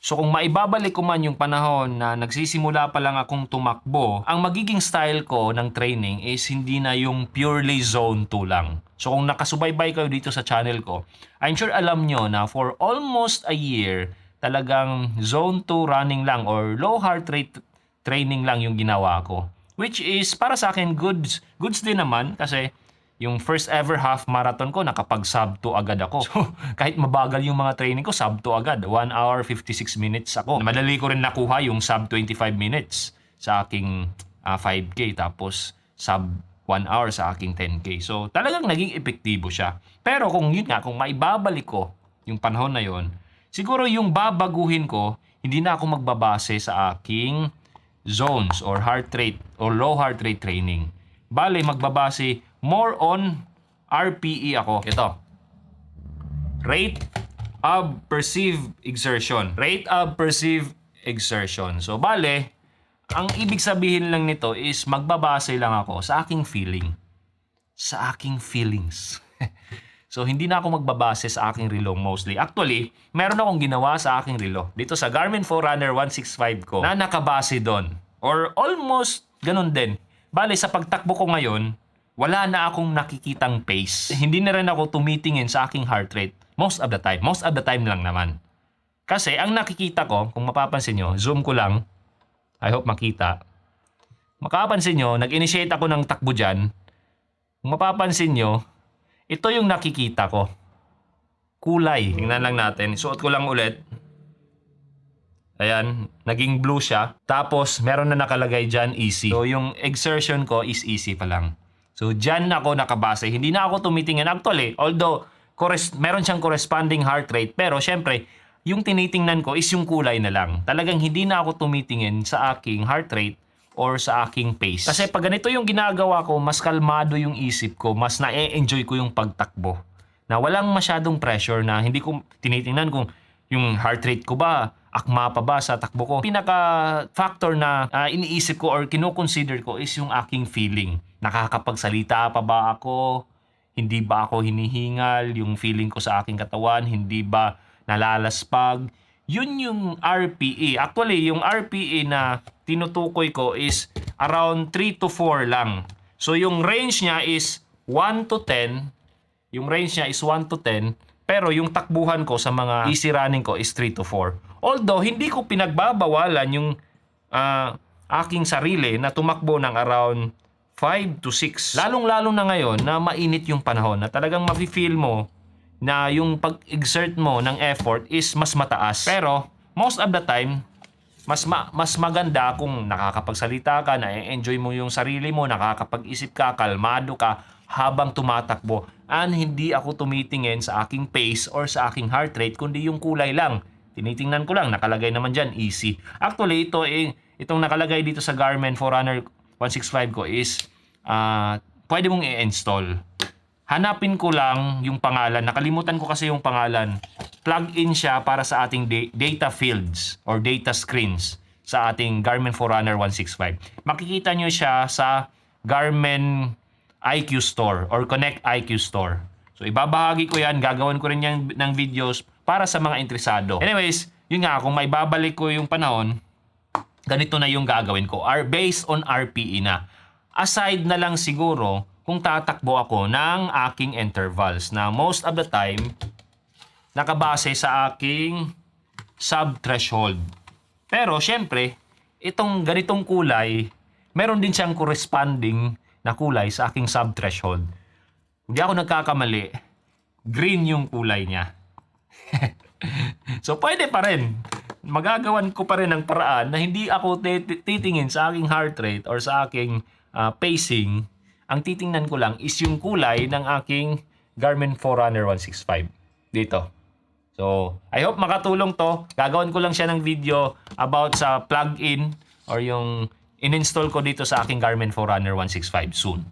So kung maibabalik ko man yung panahon na nagsisimula pa lang akong tumakbo, ang magiging style ko ng training is hindi na yung purely zone 2 lang. So kung nakasubaybay kayo dito sa channel ko, I'm sure alam nyo na for almost a year, talagang zone 2 running lang or low heart rate training lang yung ginawa ko. Which is para sa akin goods din naman kasi yung first ever half marathon ko, nakapag sub 2 agad ako. So, kahit mabagal yung mga training ko, sub 2 agad. 1 hour, 56 minutes ako. Madali ko rin nakuha yung sub 25 minutes sa aking 5K. Tapos, sub 1 hour sa aking 10K. So, talagang naging epektibo siya. Pero kung yun nga, kung maibabalik ko yung panahon na yon, siguro yung babaguhin ko, hindi na ako magbabase sa aking zones or heart rate or low heart rate training. Bale, magbabase more on RPE ako. Ito. Rate of perceived exertion. Rate of perceived exertion. So, bale, ang ibig sabihin lang nito is magbabase lang ako sa aking feeling. Sa aking feelings. So, hindi na ako magbabase sa aking relo mostly. Actually, meron akong ginawa sa aking relo. Dito sa Garmin Forerunner 165 ko na nakabase doon. Or almost ganun din. Bale, sa pagtakbo ko ngayon, wala na akong nakikitang pace. Hindi na rin ako tumitingin sa aking heart rate most of the time. Most of the time lang naman. Kasi ang nakikita ko, kung mapapansin nyo, zoom ko lang. I hope makita. Makapansin nyo, nag-initiate ako ng takbo dyan. Kung mapapansin nyo, ito yung nakikita ko. Kulay. Tingnan lang natin. Suot ko lang ulit. Ayan, naging blue siya. Tapos, meron na nakalagay dyan, easy. So, yung exertion ko is easy pa lang. So, dyan ako nakabase. Hindi na ako tumitingin. Actually, although, meron siyang corresponding heart rate. Pero, syempre, yung tinitingnan ko is yung kulay na lang. Talagang hindi na ako tumitingin sa aking heart rate or sa aking pace. Kasi pag ganito yung ginagawa ko, mas kalmado yung isip ko. Mas na-enjoy ko yung pagtakbo. Na walang masyadong pressure na hindi ko tinitingnan kung yung heart rate ko ba, akma pa ba sa takbo ko. Pinaka-factor na iniisip ko or kino-consider ko is yung aking feeling. Nakakapagsalita pa ba ako? Hindi ba ako hinihingal? Yung feeling ko sa aking katawan, hindi ba nalalaspag? Yun yung RPE. Actually, yung RPE na tinutukoy ko is around 3 to 4 lang. So, yung range niya is 1 to 10. Yung range niya is 1 to 10. Pero yung takbuhan ko sa mga easy running ko is 3 to 4. Although, hindi ko pinagbabawalan yung aking sarili na tumakbo ng around 5 to 6. Lalong-lalo na ngayon na mainit yung panahon na talagang mafe-feel mo na yung pag-exert mo ng effort is mas mataas. Pero, most of the time, mas maganda kung nakakapagsalita ka, na-enjoy mo yung sarili mo, nakakapag-isip ka, kalmado ka habang tumatakbo. And hindi ako tumitingin sa aking pace or sa aking heart rate, kundi yung kulay lang. Tinitingnan ko lang, nakalagay naman dyan, easy. Actually, itong nakalagay dito sa Garmin Forerunner 165 ko is pwede mong i-install. Hanapin ko lang yung pangalan. Nakalimutan ko kasi yung pangalan. Plug-in siya para sa ating data fields or data screens sa ating Garmin Forerunner 165. Makikita nyo siya sa Garmin IQ Store or Connect IQ Store. So, ibabahagi ko yan. Gagawin ko rin yan ng videos para sa mga interesado. Anyways, yun nga, kung maibabalik ko yung panahon, ganito na yung gagawin ko. Based on RPE na. Aside na lang siguro kung tatakbo ako ng aking intervals na most of the time nakabase sa aking sub-threshold. Pero syempre, itong ganitong kulay, meron din siyang corresponding na kulay sa aking sub-threshold. Hindi ako nagkakamali, green yung kulay niya. So pwede pa rin. Magagawan ko pa rin ng paraan na hindi ako titingin sa aking heart rate or sa aking pacing. Ang titingnan ko lang is yung kulay ng aking Garmin Forerunner 165. Dito. So, I hope makatulong to. Gagawin ko lang siya ng video about sa plug-in or yung in-install ko dito sa aking Garmin Forerunner 165 soon.